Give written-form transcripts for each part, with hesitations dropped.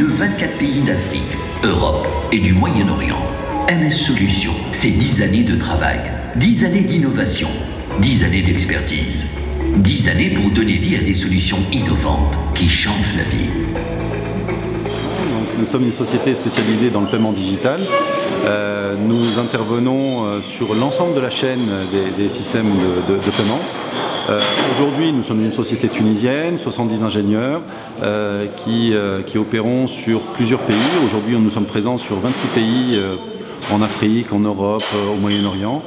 de 24 pays d'Afrique, Europe et du Moyen-Orient. MS Solutions, c'est 10 années de travail, 10 années d'innovation, 10 années d'expertise, 10 années pour donner vie à des solutions innovantes qui changent la vie. Nous sommes une société spécialisée dans le paiement digital. Nous intervenons sur l'ensemble de la chaîne des systèmes de paiement. Aujourd'hui, nous sommes une société tunisienne, 70 ingénieurs qui opérons sur plusieurs pays. Aujourd'hui, nous sommes présents sur 26 pays en Afrique, en Europe, au Moyen-Orient.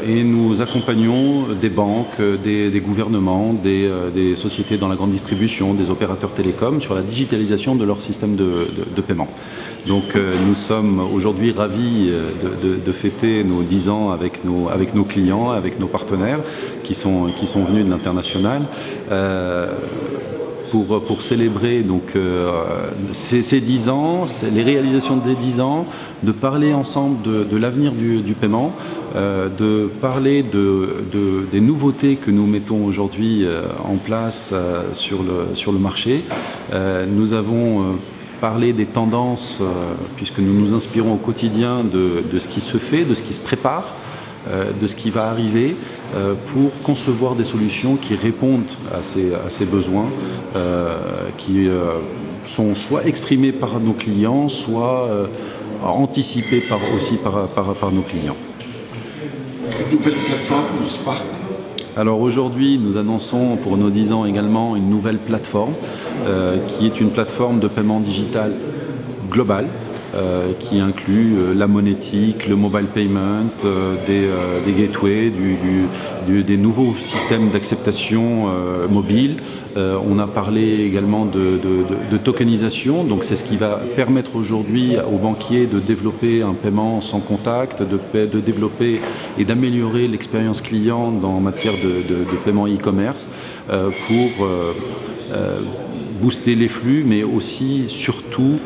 Et nous accompagnons des banques, des gouvernements, des sociétés dans la grande distribution, des opérateurs télécoms sur la digitalisation de leur système de paiement. Donc nous sommes aujourd'hui ravis de fêter nos 10 ans avec nos clients, avec nos partenaires qui sont venus de l'international. Pour célébrer donc, ces 10 ans, les réalisations des 10 ans, de parler ensemble de l'avenir du paiement, de parler des nouveautés que nous mettons aujourd'hui en place sur le marché. Nous avons parlé des tendances, puisque nous nous inspirons au quotidien de ce qui se fait, de ce qui se prépare, de ce qui va arriver pour concevoir des solutions qui répondent à ces besoins qui sont soit exprimés par nos clients, soit anticipés aussi par nos clients. Une nouvelle plateforme, Spark. Alors aujourd'hui, nous annonçons pour nos 10 ans également une nouvelle plateforme qui est une plateforme de paiement digital globale. Qui inclut la monétique, le mobile payment, des gateways, des nouveaux systèmes d'acceptation mobile. On a parlé également de tokenisation, donc c'est ce qui va permettre aujourd'hui aux banquiers de développer un paiement sans contact, de développer et d'améliorer l'expérience client en matière de paiement e-commerce pour booster les flux, mais aussi, surtout,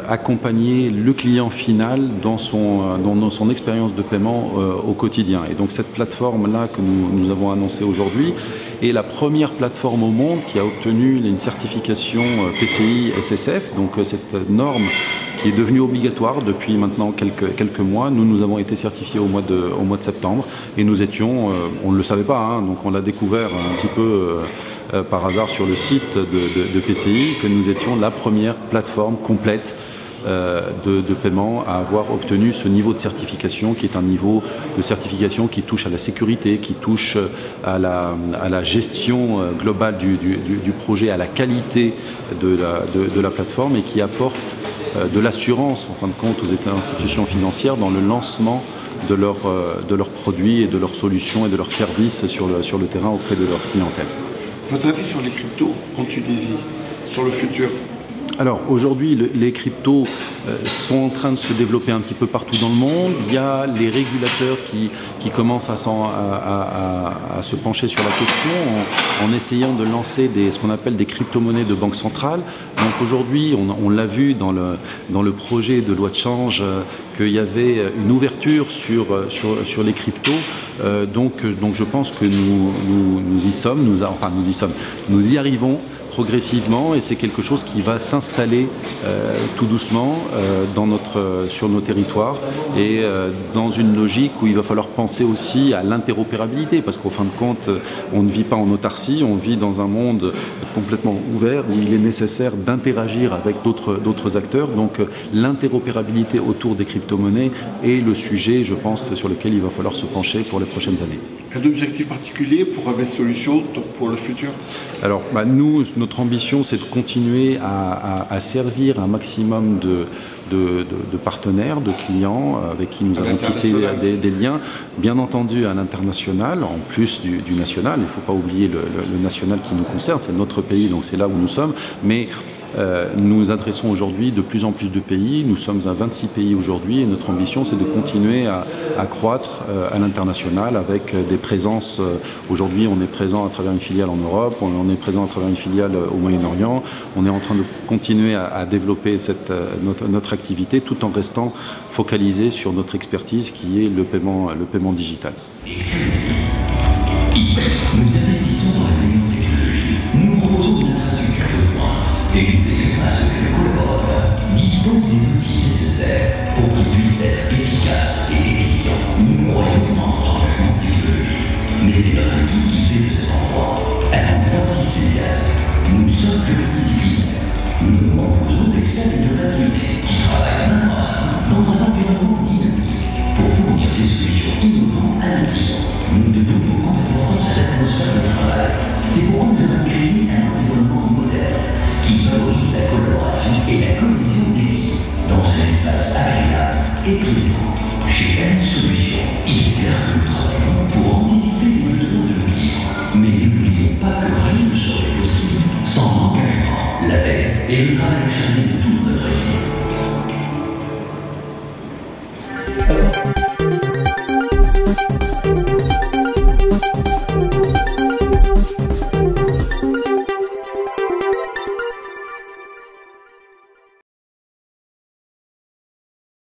accompagner le client final dans son expérience de paiement au quotidien. Et donc cette plateforme-là que nous avons annoncée aujourd'hui est la première plateforme au monde qui a obtenu une certification PCI SSF, donc cette norme qui est devenue obligatoire depuis maintenant quelques mois. Nous avons été certifiés au mois de septembre et nous étions, on ne le savait pas, hein, donc on l'a découvert un petit peu par hasard sur le site de PCI, que nous étions la première plateforme complète de paiement à avoir obtenu ce niveau de certification, qui est un niveau de certification qui touche à la sécurité, qui touche à la gestion globale du projet, à la qualité de la plateforme et qui apporte de l'assurance en fin de compte aux institutions financières dans le lancement de leurs produits et de leurs solutions et de leurs services sur le terrain auprès de leur clientèle. Votre avis sur les cryptos en Tunisie, sur le futur? Alors aujourd'hui, les cryptos sont en train de se développer un petit peu partout dans le monde. Il y a les régulateurs qui commencent à se pencher sur la question en essayant de lancer ce qu'on appelle des crypto-monnaies de banque centrale. Donc aujourd'hui, on l'a vu dans le projet de loi de change qu'il y avait une ouverture sur les cryptos. Donc je pense que nous y sommes, nous y arrivons progressivement et c'est quelque chose qui va s'installer tout doucement sur nos territoires et dans une logique où il va falloir penser aussi à l'interopérabilité parce qu'au fin de compte on ne vit pas en autarcie, on vit dans un monde complètement ouvert où il est nécessaire d'interagir avec d'autres acteurs, donc l'interopérabilité autour des crypto-monnaies est le sujet je pense sur lequel il va falloir se pencher pour les prochaines années. Un objectif particulier pour MS Solutions pour le futur? Alors nous, notre ambition c'est de continuer à servir un maximum de partenaires, de clients avec qui nous avons tissé des liens, bien entendu à l'international, en plus du national, il ne faut pas oublier le national qui nous concerne, c'est notre pays donc c'est là où nous sommes, mais nous adressons aujourd'hui de plus en plus de pays, nous sommes à 26 pays aujourd'hui et notre ambition c'est de continuer à croître à l'international avec des présences, aujourd'hui on est présent à travers une filiale en Europe, on est présent à travers une filiale au Moyen-Orient, on est en train de continuer à développer notre activité tout en restant focalisé sur notre expertise qui est le paiement digital. Ici, nous investissons dans la meilleure technologie, nous proposons une infrastructure de pointe et une à ce que le collaborateur dispose des outils nécessaires pour qu'il puisse être efficace et efficient. Nous croyons en notre engagement technologique, mais c'est notre équipe qui fait de cet endroit un endroit si spécial. Nous ne sommes que pluridisciplinaires. Nous nous composons d'experts et de passionnés qui travaillent main dans la main dans un environnement dynamique pour fournir des solutions innovantes à nos clients. Nous donnons beaucoup d'importance à l'atmosphère de travail. C'est pourquoi nous avons créé un environnement moderne qui favorise la collaboration et la cohésion d'équipe dans un espace agréable et plaisant. Chez MS Solutions, il est clair que nous travaillons pour anticiper les besoins de nos clients. Mais n'oublions pas que rien ne serait possible sans l'engagement, la veille et le travail acharné de toute notre équipe.